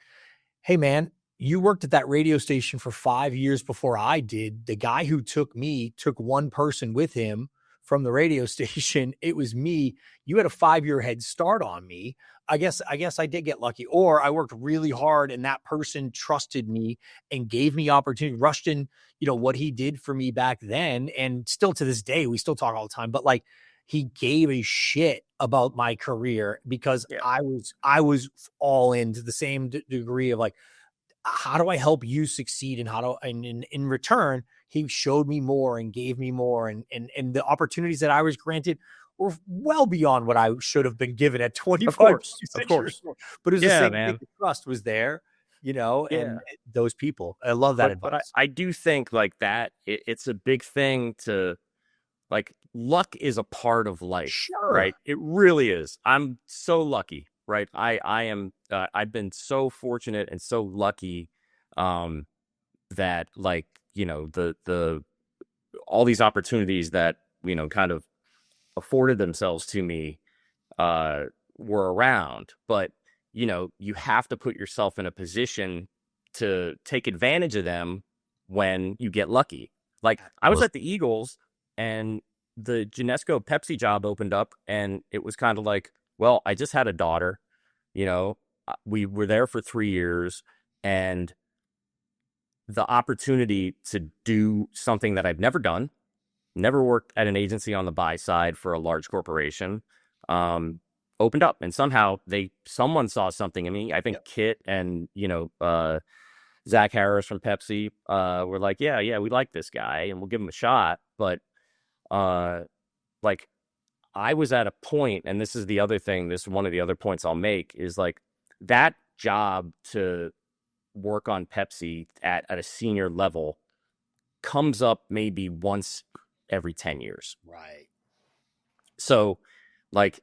S1: hey man, you worked at that radio station for 5 years before I did. The guy who took me took one person with him from the radio station. It was me. You had a 5-year head start on me. I guess I did get lucky, or I worked really hard and that person trusted me and gave me opportunity. Rushton, what he did for me back then, and still to this day, we still talk all the time, but like he gave a shit about my career because I was all in to the same degree of like, how do I help you succeed? And in return, he showed me more and gave me more. And the opportunities that I was granted were well beyond what I should have been given at 25.
S2: Of course.
S1: But it was the same thing. The trust was there, and those people. I love that advice.
S2: But I do think like that, it's a big thing to like luck is a part of life,
S1: Sure.
S2: right? It really is. I'm so lucky, right? I am I've been so fortunate and so lucky um that like, the all these opportunities that, kind of afforded themselves to me uh were around, but you have to put yourself in a position to take advantage of them when you get lucky. Like I was at the Eagles and the Genesco Pepsi job opened up, and it was kind of like, well, I just had a daughter, we were there for 3 years, and the opportunity to do something that I've never done, never worked at an agency on the buy side for a large corporation, um, opened up, and somehow someone saw something in me. I think
S1: Yep.
S2: Kit and Zach Harris from Pepsi were like, yeah, we like this guy and we'll give him a shot. But uh, like I was at a point, and this is the other thing. This is one of the other points I'll make is like that job to work on Pepsi at a senior level comes up maybe once every 10 years.
S1: Right.
S2: So, like,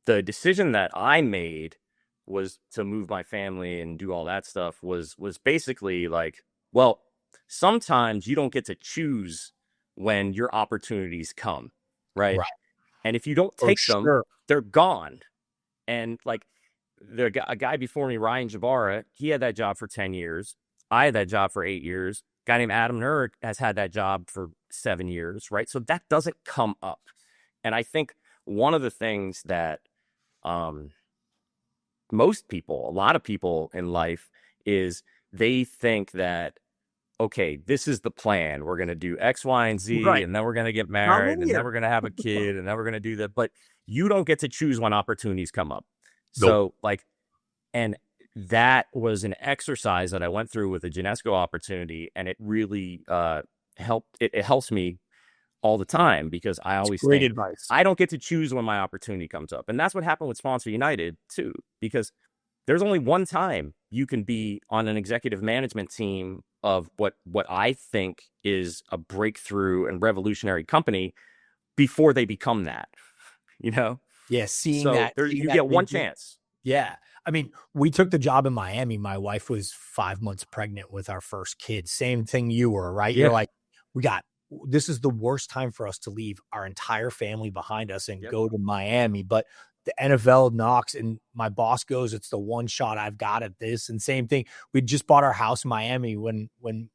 S2: the decision that I made was to move my family and do all that stuff was basically like, well, sometimes you don't get to choose when your opportunities come, right?
S1: Right.
S2: And if you don't
S1: For
S2: take them,
S1: sure.
S2: they're gone. And like a guy before me, Ryan Jabara, he had that job for 10 years. I had that job for 8 years. A guy named Adam Nurk has had that job for 7 years, right? So that doesn't come up. And I think one of the things that um, most people, a lot of people in life, is they think that, okay, this is the plan. We're going to do X, Y, and Z,
S1: Right.
S2: and then we're going to get
S1: I'm
S2: married, and then
S1: linear.
S2: we're going to have a kid, and then we're going to do that. But you don't get to choose when opportunities come up.
S1: Nope.
S2: So, like, and that was an exercise that I went through with the Genesco opportunity, and it really helped. It helps me all the time because I
S1: It's
S2: always
S1: great
S2: think
S1: advice.
S2: I don't get to choose when my opportunity comes up. And that's what happened with Sponsor United too, because there's only one time you can be on an executive management team of what I think is a breakthrough and revolutionary company before they become that, you know?
S1: Yeah,
S2: So there
S1: seeing
S2: you
S1: that
S2: get one
S1: vision.
S2: chance.
S1: Yeah. I mean, we took the job in Miami. My wife was 5 months pregnant with our first kid. Same thing you were, right? You're
S2: Yeah.
S1: like, this is the worst time for us to leave our entire family behind us and
S2: Yep.
S1: go to Miami. But the NFL knocks and my boss goes, it's the one shot I've got at this. And same thing. We just bought our house in Miami when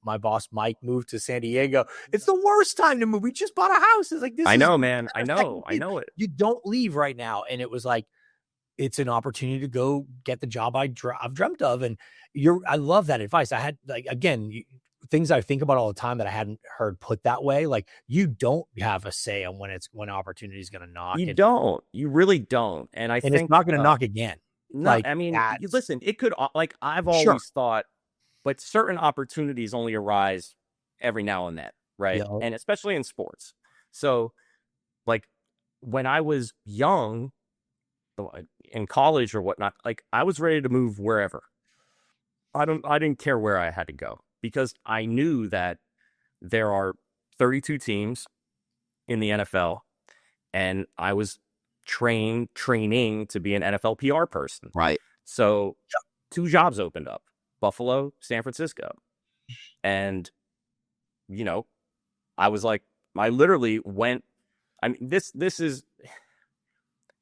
S1: my boss Mike moved to San Diego. It's the worst time to move. We just bought a house. It's like, this
S2: I
S1: is
S2: know, man. I
S1: second
S2: know. I
S1: kid.
S2: know it.
S1: You don't leave right now. And it was like, it's an opportunity to go get the job I've dreamt of. And I love that advice. I had like, again, things I think about all the time that I hadn't heard put that way. Like you don't have a say on when opportunity is going to knock,
S2: You don't. You really don't. And I
S1: and it's
S2: think
S1: not going to knock again.
S2: no,
S1: Like
S2: I mean,
S1: that's
S2: listen, it could, like, I've
S1: sure.
S2: always thought, but certain opportunities only arise every now and then, right?
S1: Yeah.
S2: And especially in sports. So, like, when I was young, in college or whatnot, like, I was ready to move wherever. I didn't care where I had to go because I knew that there are 32 teams in the NFL, and I was training to be an NFL PR person.
S1: Right.
S2: So two jobs opened up, Buffalo, San Francisco. And, I was like, I literally went, I mean, this is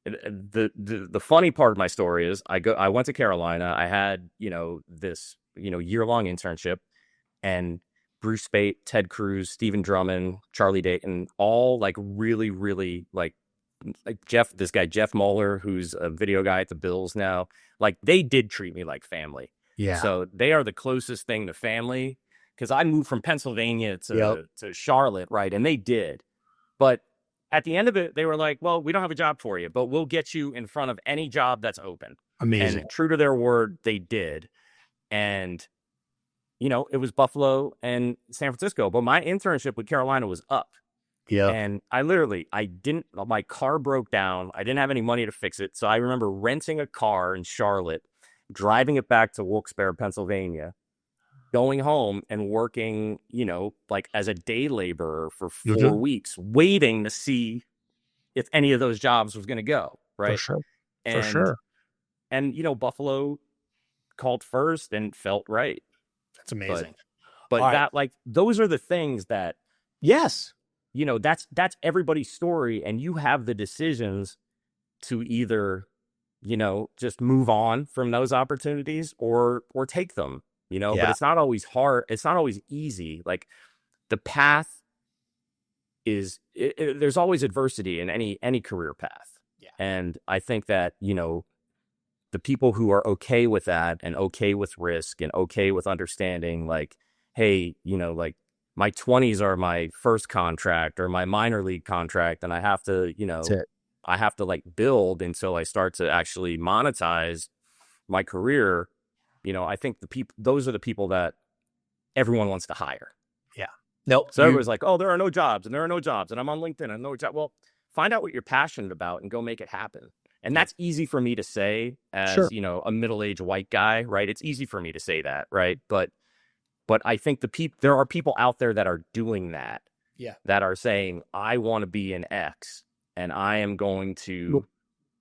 S2: the funny part of my story is I went to Carolina. I had, this, year-long internship, and Bruce Spate, Ted Cruz, Stephen Drummond, Charlie Dayton, all like really, really like this guy, Jeff Mueller, who's a video guy at the Bills now, like they did treat me like family.
S1: Yeah.
S2: So they are the closest thing to family because I moved from Pennsylvania
S1: Yep.
S2: to Charlotte, right? And they did. But at the end of it, they were like, well, we don't have a job for you, but we'll get you in front of any job that's open.
S1: Amazing.
S2: And true to their word, they did. And, it was Buffalo and San Francisco. But my internship with Carolina was up.
S1: Yeah.
S2: And my car broke down. I didn't have any money to fix it. So I remember renting a car in Charlotte, driving it back to Wilkes-Barre, Pennsylvania, going home and working, like as a day laborer for
S1: Mhm.
S2: 4 weeks, waiting to see if any of those jobs was going to go.
S1: For
S2: Right.
S1: sure. For
S2: And,
S1: sure.
S2: Buffalo called first and felt right.
S1: That's
S2: But,
S1: amazing. All
S2: but
S1: right.
S2: that, like, those are the things that,
S1: Yes.
S2: that's everybody's story. And you have the decisions to either, just move on from those opportunities or take them, but
S1: Yeah.
S2: it's not always hard. It's not always easy. Like, the path is, there's always adversity in any career path.
S1: Yeah.
S2: And I think that, the people who are okay with that and okay with risk and okay with understanding, like, hey, like, my 20s are my first contract or my minor league contract, and I have to,
S1: That's it.
S2: like, build until I start to actually monetize my career. I think those are the people that everyone wants to hire.
S1: Yeah. No,
S2: So everybody's like, oh, there are no jobs, and there are no jobs, and I'm on LinkedIn and no job. Well, find out what you're passionate about and go make it happen. And that's easy for me to say as,
S1: sure.
S2: a middle-aged white guy, right? It's easy for me to say that, right? But I think there are people out there that are doing that.
S1: Yeah.
S2: That are saying, I want to be an X, and I am going to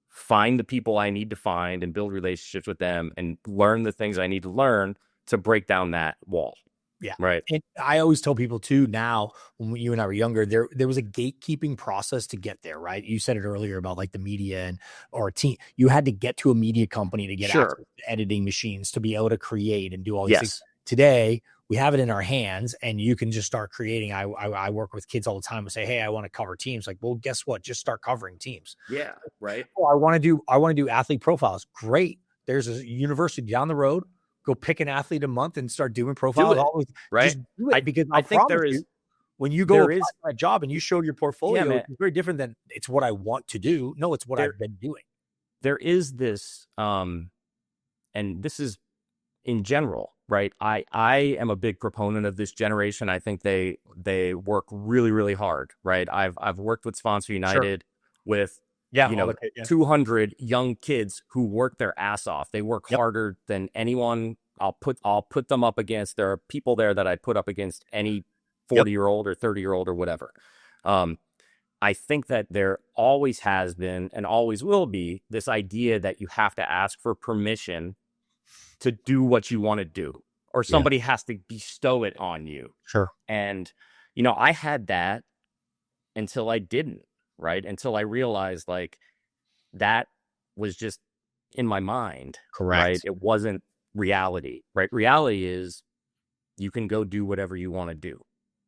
S2: find the people I need to find and build relationships with them and learn the things I need to learn to break down that wall.
S1: Yeah.
S2: Right.
S1: And I always tell people too, now when you and I were younger, there was a gatekeeping process to get there, right? You said it earlier about like the media or a team. You had to get to a media company to get access to editing machines to be able to create and do all these things. Today, we have it in our hands and you can just start creating. I work with kids all the time and say, hey, I want to cover teams. Like, well, guess what? Just start covering teams.
S2: Yeah. Right.
S1: Oh, I want to do athlete profiles. Great. There's a university down the road. Go pick an athlete a month and start doing profiles.
S2: Right.
S1: Just do it, because I
S2: think
S1: promise you, when you go apply for a job and you show your portfolio, it's very different than it's what I want to do. No, it's what I've been doing.
S2: There is this, and this is in general, right? I am a big proponent of this generation. I think they work really, really hard, right? I've worked with Sponsor United with 200 young kids who work their ass off. They work harder than anyone I'll put them up against. There are people there that I'd put up against any 40-year-old or 30-year-old or whatever. I think that there always has been and always will be this idea that you have to ask for permission to do what you want to do, or somebody has to bestow it on you.
S1: Sure.
S2: And, I had that until I didn't, right? Until I realized, like, that was just in my mind.
S1: Correct.
S2: Right? It wasn't reality, right? Reality is you can go do whatever you want to do.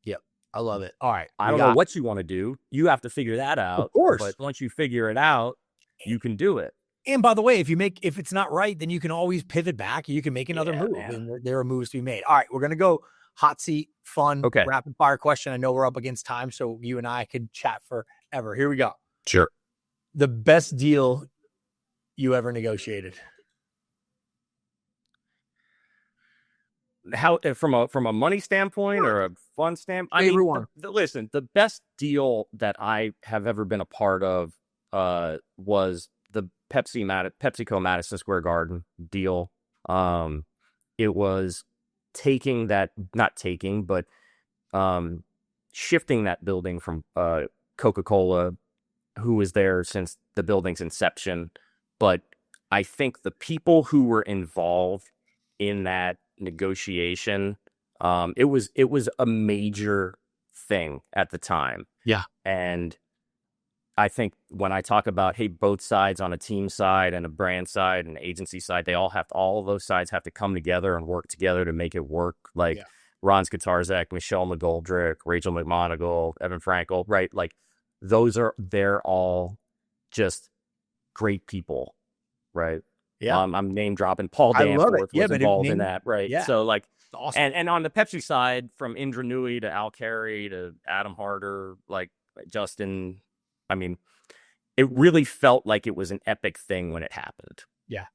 S1: Yep. I love it. All right.
S2: I don't know what you want to do. You have to figure that out.
S1: Of course.
S2: But once you figure it out, you can do it.
S1: And by the way, if it's not right, then you can always pivot back. You can make another move. Man. And there are moves to be made. All right. We're going to go hot seat, fun, rapid fire question. I know we're up against time, so you and I could chat forever. Here we go.
S2: Sure.
S1: The best deal you ever negotiated?
S2: How, from a money standpoint or a fun standpoint? I mean, listen, the best deal that I have ever been a part of was the PepsiCo Madison Square Garden deal. It was shifting that building from Coca-Cola, who was there since the building's inception. But I think the people who were involved in that negotiation, it was a major thing at the time.
S1: Yeah.
S2: And I think when I talk about, hey, both sides, on a team side and a brand side and agency side, all of those sides have to come together and work together to make it work. Like Ron Skatarczak, Michelle McGoldrick, Rachel McMonagle, Evan Frankel, right? Like, they're all just great people, right?
S1: Yeah.
S2: I'm name dropping. Paul Danforth was involved in that, right?
S1: Yeah.
S2: So, like,
S1: awesome.
S2: And on the Pepsi side, from Indra Nooyi to Al Carey to Adam Harder, like Justin, I mean, it really felt like it was an epic thing when it happened.
S1: Yeah.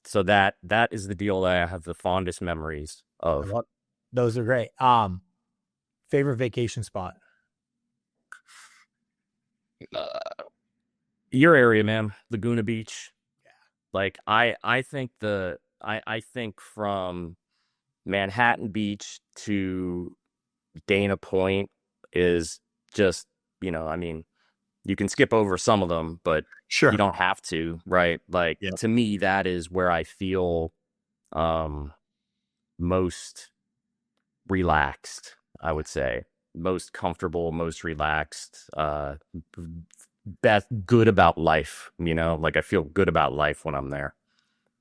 S2: So that is the deal that I have the fondest memories of.
S1: Those are great. Favorite vacation spot?
S2: Your area, man. Laguna Beach. Yeah. Like, I think from Manhattan Beach to Dana Point is just, I mean, you can skip over some of them, but you
S1: Sure.
S2: don't have to, right? Like
S1: Yeah.
S2: to me, that is where I feel um most relaxed, I would say. Most comfortable, most relaxed, best good about life, like I feel good about life when I'm there.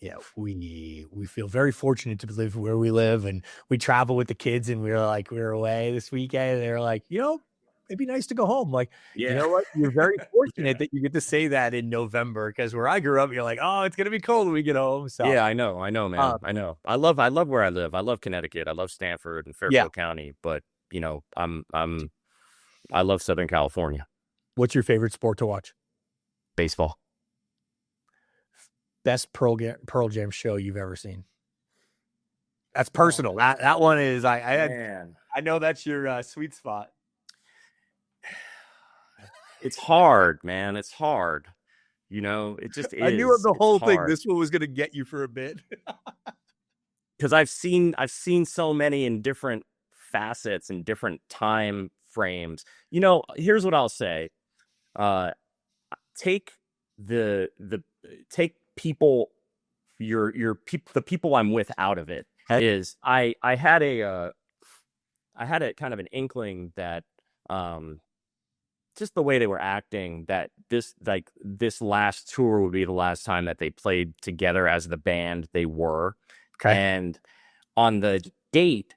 S1: Yeah, we feel very fortunate to live where we live, and we travel with the kids, and we were away this weekend, and they were like, it'd be nice to go home. Like, you
S2: Yeah.
S1: know what? You're very fortunate
S2: Yeah.
S1: that you get to say that in November, because where I grew up, you're like, oh, it's gonna be cold when we get home. So,
S2: Yeah, I know, man.
S1: um,
S2: I know. I love where I live. I love Connecticut. I love Stanford and
S1: yeah.
S2: Fairfield County, but I love Southern California.
S1: What's your favorite sport to watch?
S2: Baseball.
S1: Best Pearl Jam show you've ever seen? That's personal. That one is
S2: Man,
S1: I know that's your sweet spot.
S2: it's hard, man. It's hard. It just
S1: I knew of
S2: is.
S1: the
S2: It's
S1: whole thing.
S2: hard
S1: This one was gonna get you for a bit.
S2: because I've seen so many in different facets and different time frames. Here's what I'll say. Uh, take the take people your people the people I'm with out of it. Is I had a kind of an inkling that just the way they were acting, that this last tour would be the last time that they played together as the band they were.
S1: Okay.
S2: And on the date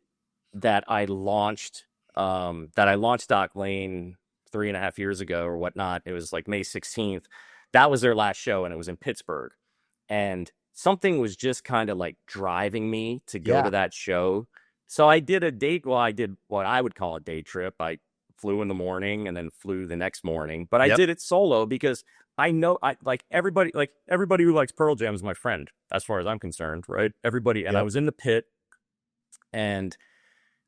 S2: that I launched Doc Lane 3.5 years ago or whatnot, it was like May 16th. That was their last show, and it was in Pittsburgh. And something was just kind of like driving me to go
S1: Yeah.
S2: to that show. So I did I did what I would call a day trip. I flew in the morning and then flew the next morning, but I
S1: Yep.
S2: did it solo because I know I like everybody who likes Pearl Jam is my friend as far as I'm concerned, right? Everybody. And I
S1: Yep.
S2: was in the pit, and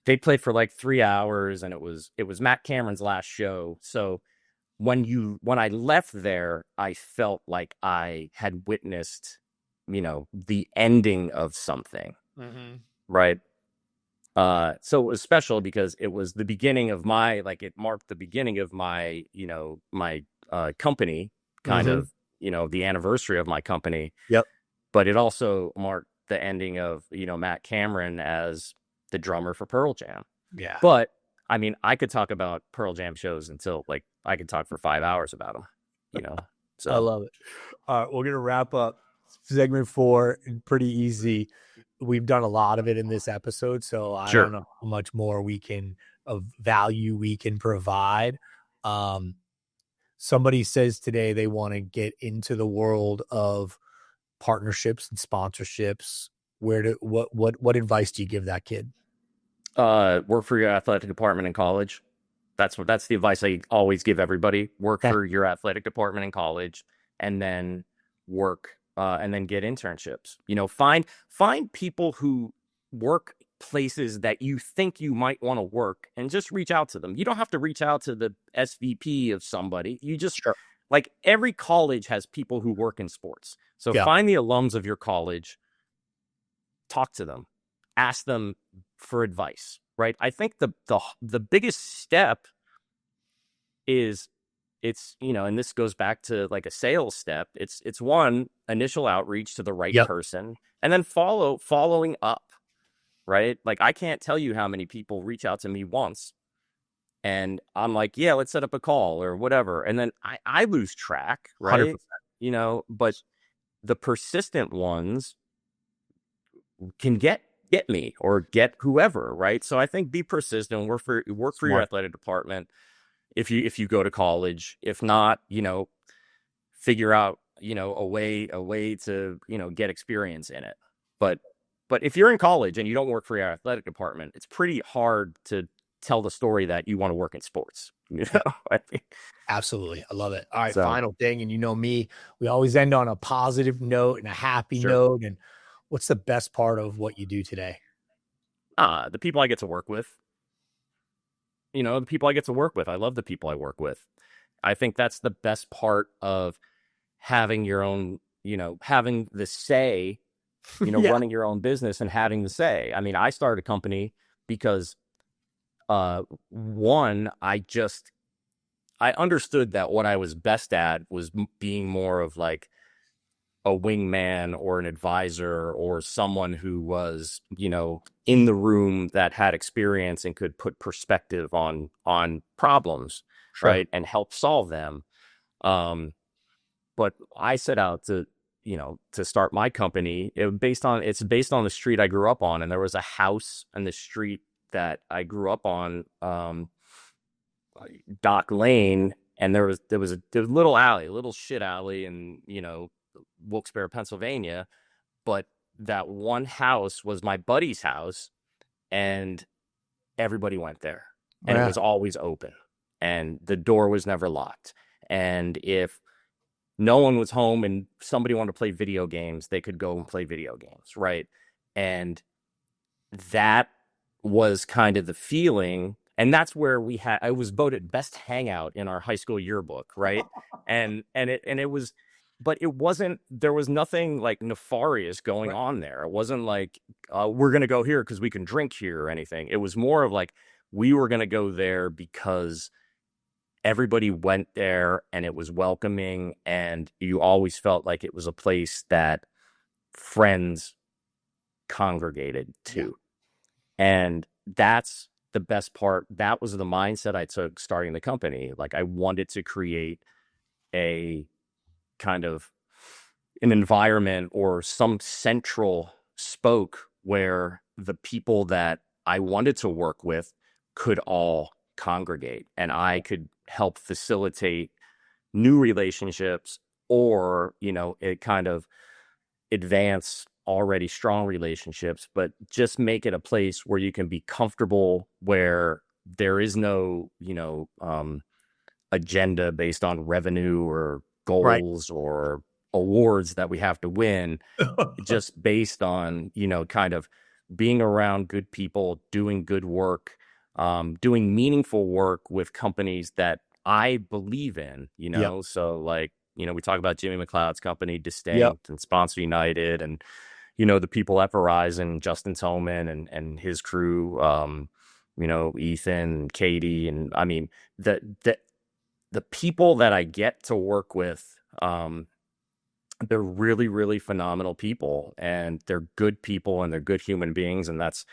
S2: they played for like 3 hours, and it was Matt Cameron's last show. So when I left there, I felt like I had witnessed, the ending of something,
S1: Mm-hmm.
S2: right? So it was special because it was the beginning of it marked the beginning of my company, kind
S1: Mm-hmm.
S2: of, the anniversary of my company,
S1: Yep.
S2: but it also marked the ending of, Matt Cameron as the drummer for Pearl Jam.
S1: Yeah.
S2: But I mean, I could talk about Pearl Jam shows until I could talk for 5 hours about them.
S1: I
S2: So
S1: love it. All right, we're gonna wrap up segment 4. Pretty easy. We've done a lot of it in this episode, so I don't
S2: sure.
S1: know how much more we can of value we can provide. Um, Somebody says today they want to get into the world of partnerships and sponsorships. What advice do you give that kid?
S2: Work for your athletic department in college. That's the advice I always give everybody. Work
S1: Okay.
S2: for your athletic department in college, and then and then get internships. Find people who work places that you think you might want to work, and just reach out to them. You don't have to reach out to the SVP of somebody. You just,
S1: Sure.
S2: like, every college has people who work in sports. So
S1: Yeah.
S2: find the alums of your college, talk to them, ask them for advice, right? I think the biggest step is, and this goes back to like a sales step. It's one, initial outreach to the right
S1: Yep.
S2: person, and then following up, right? Like, I can't tell you how many people reach out to me once, and I'm like, yeah, let's set up a call or whatever, and then I lose track,
S1: 100%.
S2: right? But the persistent ones can get me or get whoever, right? So I think be persistent, work for your
S1: Smart.
S2: athletic department if you go to college. If not, figure out, a way to, get experience in it. But if you're in college and you don't work for your athletic department, it's pretty hard to tell the story that you want to work in sports. I think.
S1: Absolutely. I love it. All right,
S2: So
S1: final thing. And you know me, we always end on a positive note and a happy
S2: sure.
S1: note. And what's the best part of what you do today?
S2: The people I get to work with. The people I get to work with. I love the people I work with. I think that's the best part of having your own, having the say
S1: Yeah.
S2: running your own business and having the say. I mean, I started a company because one, I understood that what I was best at was being more of like a wingman or an advisor or someone who was, in the room that had experience and could put perspective on problems,
S1: Sure.
S2: right, and help solve them. But I set out to start my company. It's based on the street I grew up on, and there was a house in the street that I grew up on, Dock Lane, and there was a little alley, a little shit alley, in Wilkes-Barre, Pennsylvania. But that one house was my buddy's house, and everybody went there, and it
S1: Yeah.
S2: was always open, and the door was never locked. And if no one was home and somebody wanted to play video games, they could go and play video games, right? And that was kind of the feeling. And that's where I was voted best hangout in our high school yearbook, right? And it was, but it wasn't, there was nothing like nefarious going
S1: Right.
S2: on there. It wasn't like, we're going to go here because we can drink here or anything. It was more of like, we were going to go there because everybody went there and it was welcoming, and you always felt like it was a place that friends congregated to. And that's the best part. That was the mindset I took starting the company. Like, I wanted to create a kind of an environment or some central spoke where the people that I wanted to work with could all congregate, and I could help facilitate new relationships, or, it kind of advance already strong relationships, but just make it a place where you can be comfortable, where there is no, agenda based on revenue or
S1: Right.
S2: goals or awards that we have to win, just based on, kind of being around good people, doing good work, doing meaningful work with companies that I believe in,
S1: Yep.
S2: So like, we talk about Jimmy McLeod's company,
S1: Yep.
S2: Distinct, and Sponsor United, and, the people at Verizon, Justin Tillman and his crew, Ethan, Katie. And I mean, the people that I get to work with, they're really, really phenomenal people, and they're good people, and they're good human beings. And that's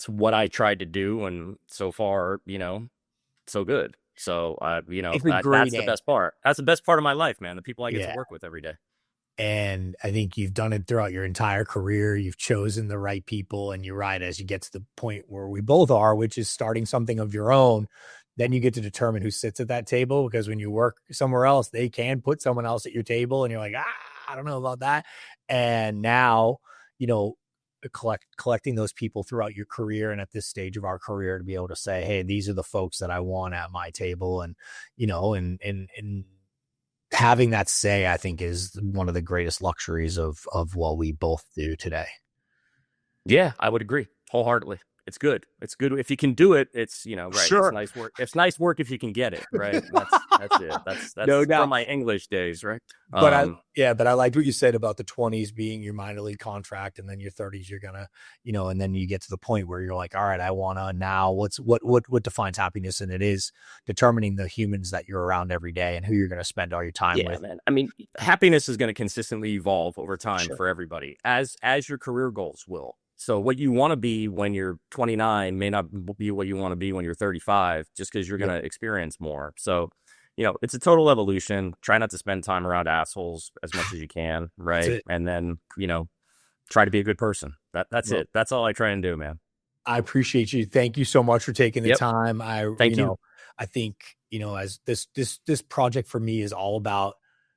S2: what I tried to do. And so far, so good. So,
S1: It's a great
S2: that's the
S1: answer.
S2: best part. That's the best part of my life, man. The people I get to
S1: Yeah.
S2: work with every day.
S1: And I think you've done it throughout your entire career. You've chosen the right people, and you're right. As you get to the point where we both are, which is starting something of your own, then you get to determine who sits at that table. Because when you work somewhere else, they can put someone else at your table, and you're like, I don't know about that. And now, you know, collecting those people throughout your career, and at this stage of our career, to be able to say, hey, these are the folks that I want at my table, and and having that say, I think, is one of the greatest luxuries of what we both do today.
S2: Yeah, I would agree wholeheartedly. It's good. It's good if you can do it. It's, right. It's
S1: Sure.
S2: nice work. It's nice work if you can get it, right? That's it.
S1: No
S2: That's from
S1: doubt.
S2: my English days, right?
S1: But I liked what you said about the 20s being your minor league contract, and then your 30s, you're gonna, and then you get to the point where you're like, all right, I wanna now, what defines happiness? And it is determining the humans that you're around every day and who you're gonna spend all your time
S2: Yeah,
S1: with.
S2: man. I mean, happiness is going to consistently evolve over time
S1: Sure.
S2: for everybody, as your career goals will. So what you want to be when you're 29 may not be what you want to be when you're 35, just because you're going
S1: Yep.
S2: to experience more. So, it's a total evolution. Try not to spend time around assholes as much as you can,
S1: That's
S2: right?
S1: it.
S2: And then, try to be a good person. That's
S1: Well,
S2: it. That's all I try and do, man.
S1: I appreciate you. Thank you so much for taking the
S2: Yep.
S1: time.
S2: Thank you.
S1: I think, as this project for me is all about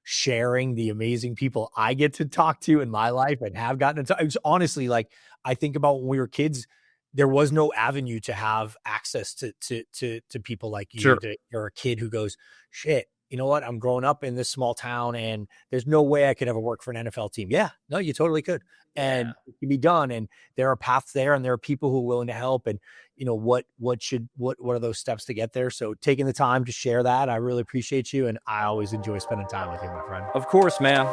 S1: sharing the amazing people I get to talk to in my life and have gotten to talk. It's honestly, like, I think about when we were kids, there was no avenue to have access to people like you.
S2: Sure.
S1: You're a kid who goes, shit, you know what? I'm growing up in this small town, and there's no way I could ever work for an NFL team. Yeah, no, you totally could.
S2: Yeah.
S1: And it can be done. And there are paths there, and there are people who are willing to help. And what are those steps to get there? So taking the time to share that, I really appreciate you. And I always enjoy spending time with you, my friend.
S2: Of course, man.